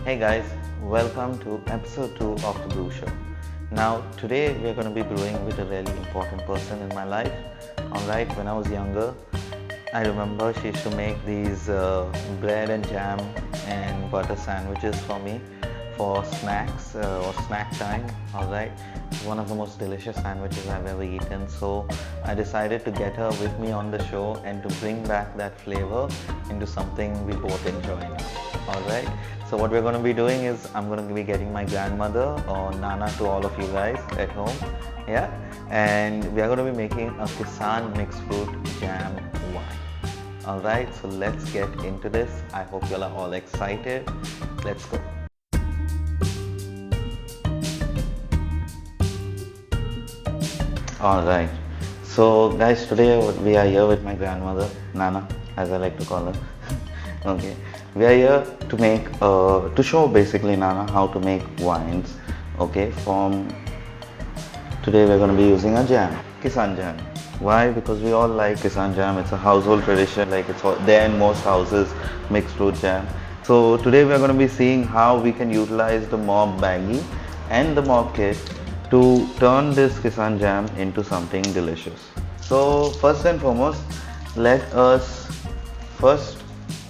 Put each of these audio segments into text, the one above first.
Hey guys, welcome to episode 2 of the Brew Show. Now, today we're going to be brewing with a really important person in my life. Alright, when I was younger, I remember she used to make these bread and jam and butter sandwiches for me for snacks or snack time. Alright, one of the most delicious sandwiches I've ever eaten. So I decided to get her with me on the show and to bring back that flavor into something we both enjoy now. Alright, so what we're going to be doing is I'm going to be getting my grandmother or Nana to all of you guys at home. Yeah, and we are going to be making a Kissan mixed fruit jam wine. Alright, so let's get into this. I hope you all are all excited. Let's go. Alright, so guys, today we are here with my grandmother, Nana, as I like to call her. Okay, we are here to make, to show basically Nana how to make wines. Okay, today we're going to be using a jam, Kissan Jam. Why? Because we all like Kissan Jam. It's a household tradition, like it's there in most houses, mixed fruit jam. So today we're going to be seeing how we can utilize the mob baggie and the mob kit to turn this Kissan Jam into something delicious. So first and foremost, let us first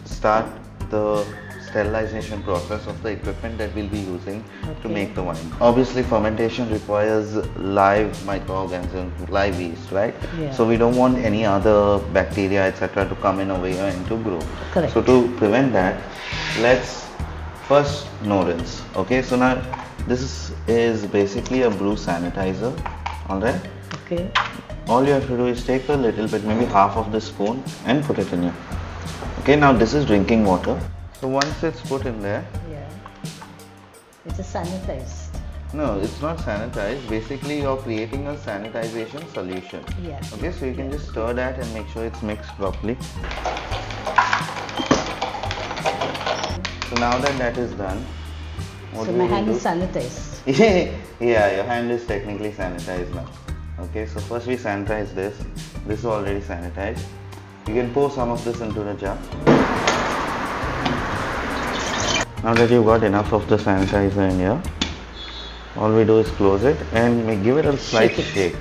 start the sterilization process of the equipment that we'll be using to make the wine. Obviously fermentation requires live microorganisms, live yeast, right? Yeah. So we don't want any other bacteria etc. to come in over here and to grow. Correct. So to prevent that, let's first no rinse. Okay, so now this is basically a brew sanitizer. Alright? Okay. All you have to do is take a little bit, maybe half of the spoon, and put it in here. Okay, now this is drinking water. So once it's put in there, Yeah. It is sanitized. no, it's not sanitized. Basically, you're creating a sanitization solution. Yeah. Okay, so you can just stir that and make sure it's mixed properly. So now that that is done, what So we my will hand do? is sanitized. Yeah, your hand is technically sanitized now. Okay, so first we sanitize this. This is already sanitized. You can pour some of this into the jar. Now that you've got enough of the sanitizer in here, all we do is close it and we give it a slight shake.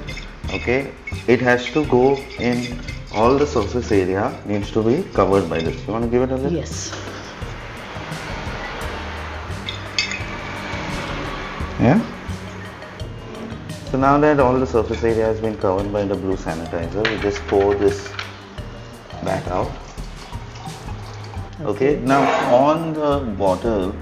Okay, it has to go in, all the surface area needs to be covered by this. You want to give it a little? Yes. Yeah. So now that all the surface area has been covered by the blue sanitizer, we just pour this back out. Okay, now on the bottle,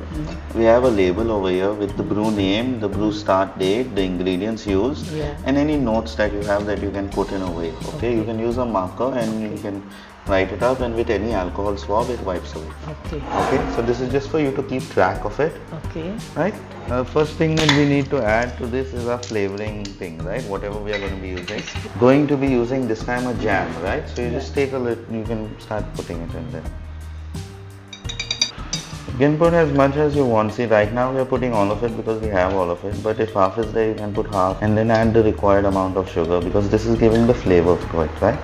we have a label over here with the brew name, the brew start date, the ingredients used, Yeah. and any notes that you have that you can put in a way. Okay, you can use a marker and you can write it up, and with any alcohol swab, it wipes away. Okay. Okay, so this is just for you to keep track of it. Okay. Right? First thing that we need to add to this is our flavoring thing, right? Whatever we are going to be using. Going to be using this time a jam, right? So you just take a little, you can start putting it in there. You can put as much as you want. See, right now we are putting all of it because we have all of it. But if half is there, you can put half and then add the required amount of sugar because this is giving the flavor to it, right?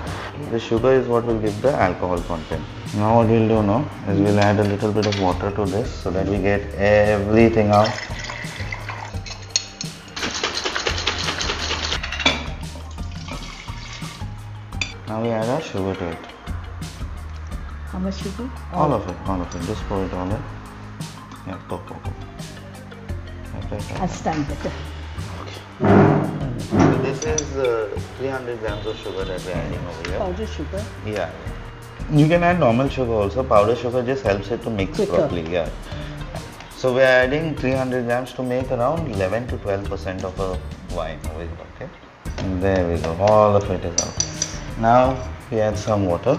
The sugar is what will give the alcohol content. Now what we'll do now is we'll add a little bit of water to this so that we get everything out. Now we add our sugar to it. How much sugar? All of it. Just pour it all in. Yeah, pour. Right. I'll stand better. So this is 300 grams of sugar that we're adding over here. Powder sugar. Yeah. You can add normal sugar also. Powder sugar just helps it to mix Quicker. properly. Yeah. So we're adding 300 grams to make around 11 to 12% of a wine over here. Okay. And there we go. All of it is out. Now we add some water.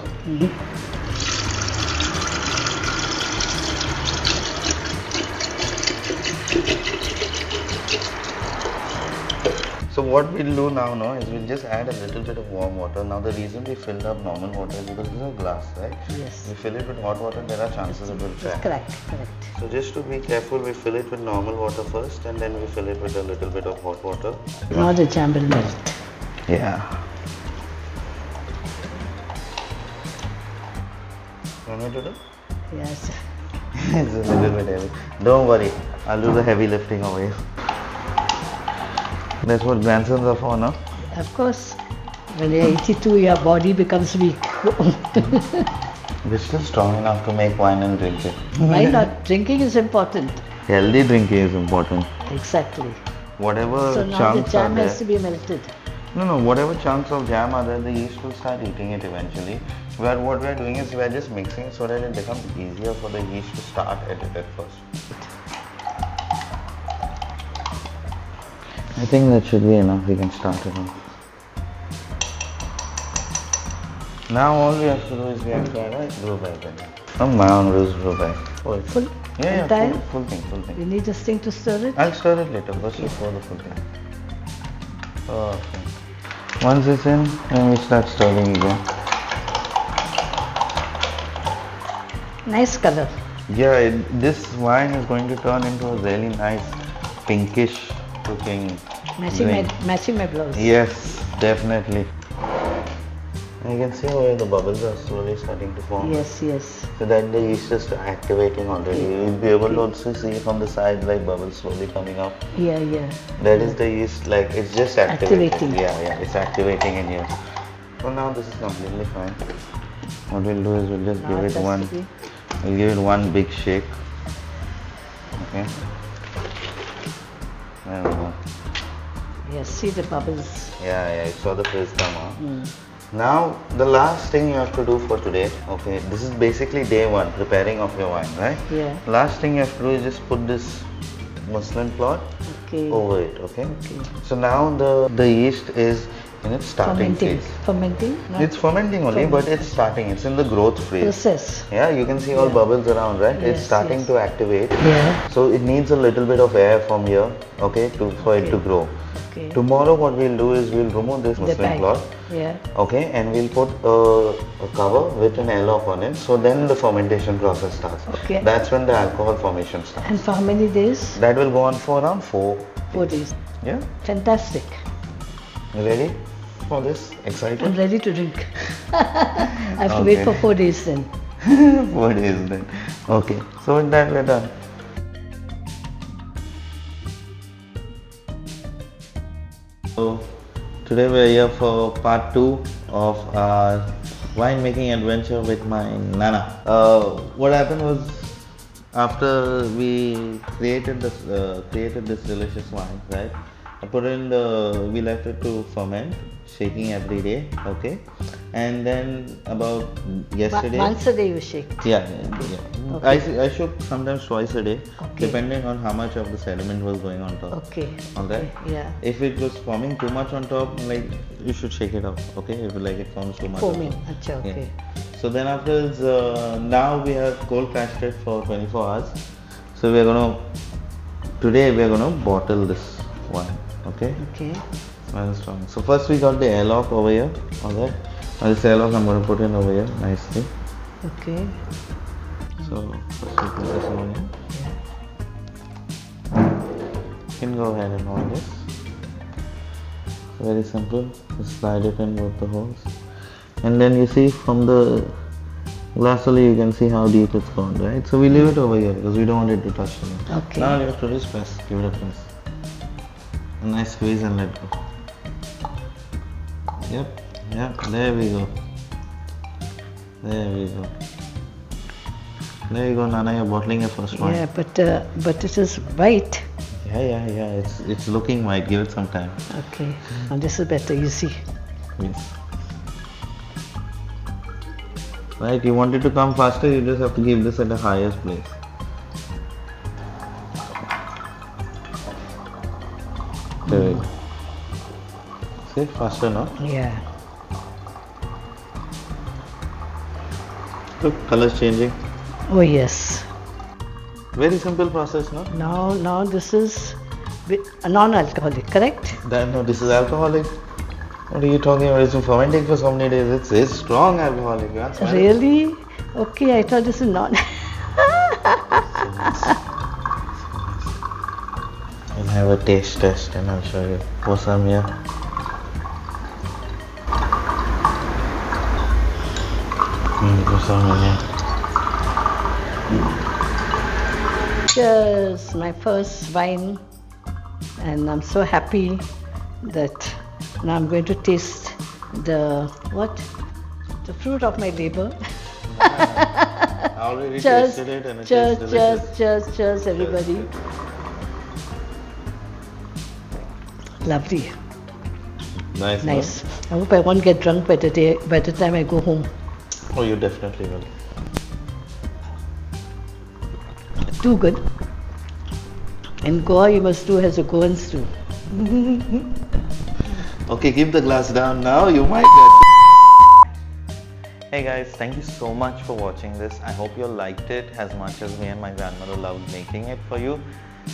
So what we'll do now is we'll just add a little bit of warm water. Now the reason we filled up normal water is because this is a glass, right? Yes. We fill it with hot water, there are chances it will crack. Correct. So just to be careful, we fill it with normal water first and then we fill it with a little bit of hot water. Now the jam will melt. Yeah. Want me to do? Yes. It's a little bit heavy. Don't worry, I'll do the heavy lifting over here. That's what grandsons are for, no? Of course, when you're 82, your body becomes weak. We're still strong enough to make wine and drink it. Why not? Drinking is important. Healthy drinking is important. Exactly. Whatever So now the chunks are jam there. has to be melted. No, whatever chunks of jam are there, the yeast will start eating it eventually. But what we are doing is we are just mixing it so that it becomes easier for the yeast to start at it at first. I think that should be enough. We can start it off. Now all we have to do is we have to add a brew bag. Come on, brew bag. Full? Yeah, Entire? full thing. You need this thing to stir it? I'll stir it later. First just pour the full thing. Okay. Once it's in, then we start stirring again. Nice color. Yeah, this wine is going to turn into a really nice pinkish looking drink. Matching my blouse. Yes, definitely. You can see where the bubbles are slowly starting to form. Yes, yes. So that the yeast is activating already. You'll be able to also see from the side like bubbles slowly coming up. Yeah, yeah. That is the yeast, like it's just activating. Activating. Yeah, it's activating in here. So now this is completely fine. What we'll do is we'll just Now give it it has one. to be- We'll give it one big shake. Okay. There we go. Yes, see the bubbles. Yeah, you saw the fizz come out. Now the last thing you have to do for today, okay, this is basically day one, preparing of your wine, right? Yeah. Last thing you have to do is just put this muslin cloth Okay. over it, okay? Okay. So now the yeast is in its starting Fermenting. phase. Fermenting? Not It's fermenting only, but it's starting. It's in the growth phase. process. Yeah, you can see all bubbles around, right? It's Yes, starting yes. to activate. Yeah. So it needs a little bit of air from here, okay, for it to grow. Okay. Tomorrow what we'll do is we'll remove this The muslin bag. cloth, Yeah. okay, and we'll put a cover with an airlock on it. So then the fermentation process starts. Okay. That's when the alcohol formation starts. And for how many days? That will go on for around 4. 4 days. Yeah. Fantastic. You ready for this? Excited? I'm ready to drink. I have to wait for 4 days then. 4 days then. Okay. So with that we're done. So today we're here for part 2 of our winemaking adventure with my Nana. What happened was after we created this delicious wine, right? I put in we left it to ferment, shaking every day, okay? And then about yesterday. Once a day you shake. Yeah. Okay. I shook sometimes twice a day, Okay. depending on how much of the sediment was going on top. Okay. Alright. Yeah. If it was forming too much on top, like you should shake it off. Okay. If like it forms too much. Foaming. on top. Acha, okay. So then afterwards, now we have cold pressed it for 24 hours. So today we are gonna bottle this wine. Okay. Okay. Very strong. So first we got the airlock over here. Alright. Now this airlock I'm gonna put in over here nicely. Okay. So first we put this over here. You can go ahead and hold this. Very simple. Just slide it in both the holes. And then you see from the glass only you can see how deep it's gone, right? So we leave it over here because we don't want it to touch it. Okay. Now you have to just press, give it a press. A nice squeeze and let go. Yep, there we go. There we go. There you go, Nana, you're bottling your first wine. Yeah, but it is white. Yeah, it's looking white, give it some time. Okay. Now this is better, you see. Yes. Right, you want it to come faster, you just have to give this at the highest place. There we go. See, faster now. Yeah. Look, color's changing. Oh yes. Very simple process, no? Now this is non-alcoholic, correct? No, this is alcoholic. What are you talking about? It's been fermenting for so many days. It's strong alcoholic. You can't smell it. Really? Okay, I thought this is non. I'll have a taste test and I'll show you. Pour some here. Pour some in here. Cheers, my first wine, and I'm so happy that now I'm going to taste the what? The fruit of my labor. I already Cheers, tasted it and it cheers, tastes cheers, delicious. cheers, cheers, everybody. Cheers. Lovely, Nice. no? nice. I hope I won't get drunk by the time I go home. Oh, you definitely will. Too good. In Goa, you must do as a Goans do. Okay, keep the glass down now. You might get. Hey guys, thank you so much for watching this. I hope you liked it as much as me and my grandmother loved making it for you.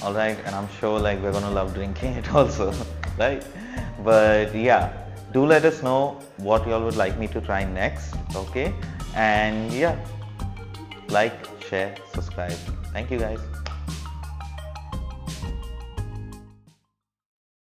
Alright, and I'm sure like we're gonna love drinking it also, right? But yeah, do let us know what y'all would like me to try next, okay? And yeah, like, share, subscribe. Thank you guys.